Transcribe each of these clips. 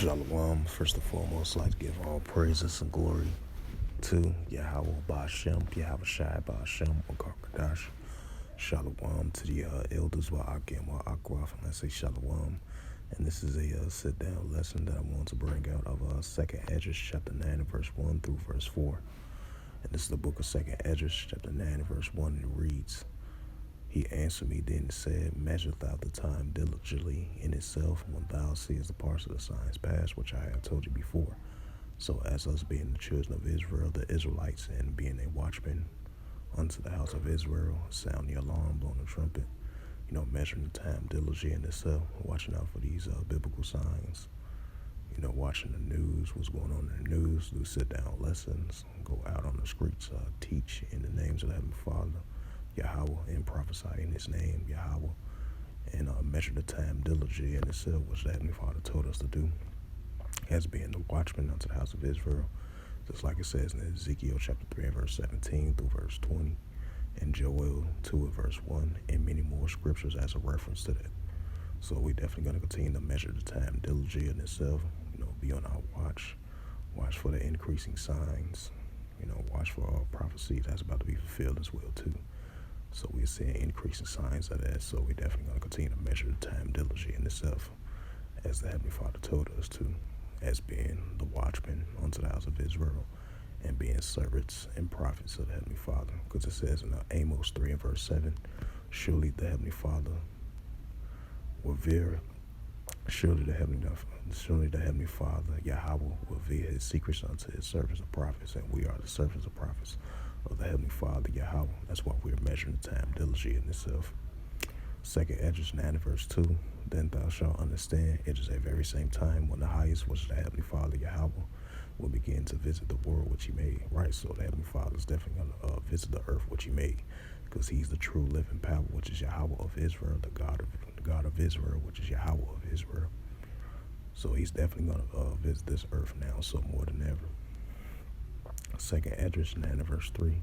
Shalom. First and foremost, I'd like to give all praises and glory to Yahweh Ba'Shem, Yahweh Shai Ba'Shem, Wakakadash. Shalom to the elders Wa'akim Wa'akwaf, and I say Shalom. And this is a sit-down lesson that I want to bring out of 2nd Esdras Chapter 9, verse 1 through verse 4. And this is the book of 2nd Esdras Chapter 9, verse 1, and it reads, He answered me then and said, Measure thou the time diligently in itself when thou seest the parts of the signs past, which I have told you before. So as us being the children of Israel, the Israelites, and being a watchman unto the house of Israel, sound the alarm, blowing the trumpet, measuring the time diligently in itself, watching out for these biblical signs, watching the news, what's going on in the news, do sit-down lessons, go out on the streets, teach in the names of the Heavenly Father, Yahweh, and prophesy in his name, Yahweh, and measure the time diligently in itself, which the Heavenly Father told us to do, as being the watchman unto the house of Israel, just like it says in Ezekiel chapter 3 and verse 17 through verse 20, and Joel 2 and verse 1, and many more scriptures as a reference to that. So we definitely going to continue to measure the time diligently in itself, be on our watch for the increasing signs, watch for our prophecy that's about to be fulfilled as well too. So we're seeing increasing signs of that. So we're definitely going to continue to measure the time diligently in itself, as the Heavenly Father told us to, as being the watchmen unto the house of Israel, and being servants and prophets of the Heavenly Father. Because it says in Amos 3 and verse 7, surely the Heavenly Father will veer, surely the Heavenly Father, Yahweh, will veer his secrets unto his servants and prophets, and we are the servants and prophets of the Heavenly Father, Yahweh. That's why we're measuring the time diligently in itself. 2nd Esdras 9 verse 2, then thou shalt understand it is at very same time when the highest, which is the Heavenly Father, Yahweh, will begin to visit the world which he made. Right, so the Heavenly Father is definitely going to visit the earth which he made, because he's the true living power, which is Yahweh of Israel, the God of Israel, which is Yahweh of Israel. So he's definitely going to visit this earth now, so more than ever. 2nd Esdras 9 verse 3,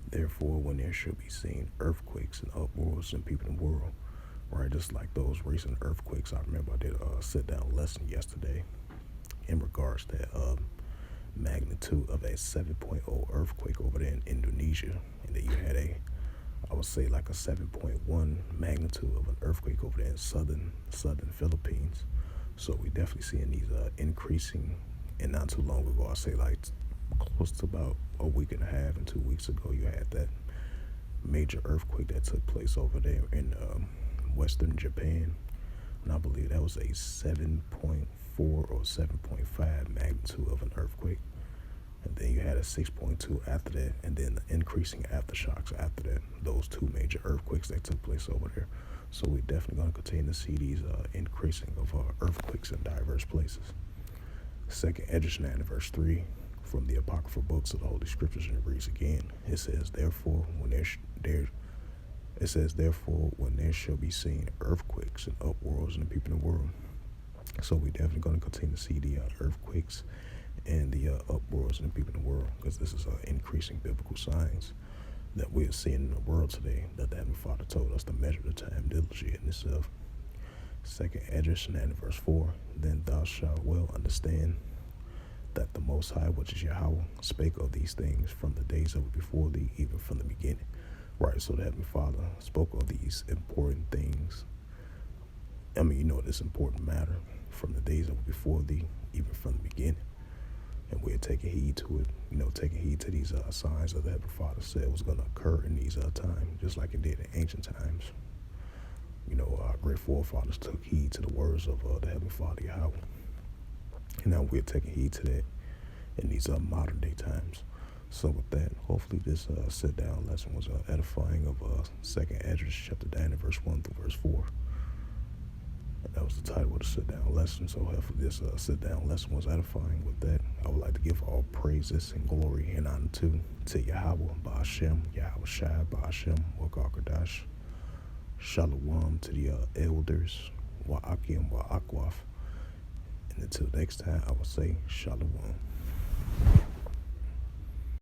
therefore when there shall be seen earthquakes and uproars and people in the world, right, just like those recent earthquakes. I remember I did a sit-down lesson yesterday in regards to magnitude of a 7.0 earthquake over there in Indonesia, and then you had I would say like a 7.1 magnitude of an earthquake over there in southern Philippines. So we definitely seeing these increasing, and not too long ago, I say like close to about a week and a half and 2 weeks ago, you had that major earthquake that took place over there in western Japan, and I believe that was a 7.4 or 7.5 magnitude of an earthquake. And then you had a 6.2 after that, and then the increasing aftershocks after that, those two major earthquakes that took place over there. So we're definitely going to continue to see these increasing of earthquakes in diverse places. 2nd Esdras 9 verse 3, from the apocryphal books of the Holy Scriptures, and it reads again. It says, therefore, when there shall be seen earthquakes and uproars in the people in the world. So we're definitely going to continue to see the earthquakes and the uproars in the people in the world, because this is increasing biblical signs that we're seeing in the world today, that the Heavenly Father told us to measure the time diligently in itself. 2nd Esdras 9 verse 4, then thou shalt well understand that the Most High, which is Yahweh, spake of these things from the days of before thee, even from the beginning. Right, so the Heavenly Father spoke of these important things. This important matter from the days of before thee, even from the beginning. And we're taking heed to it, taking heed to these signs that the Heavenly Father said was going to occur in these times, just like it did in ancient times. Our great forefathers took heed to the words of the Heavenly Father, Yahweh. And now we're taking heed to that in these modern day times. So with that, hopefully this sit-down lesson was edifying of 2nd Esdras chapter 9 verse 1 through verse 4. And that was the title of the sit-down lesson. So hopefully this sit-down lesson was edifying. With that, I would like to give all praises and glory and honor to Yahweh Ba'Shem, Yahweh Shai Ba'Shem, Wakakadash. Shalom to the elders, Wa'akim Wa'akwaf. And until next time, I will say Shalom.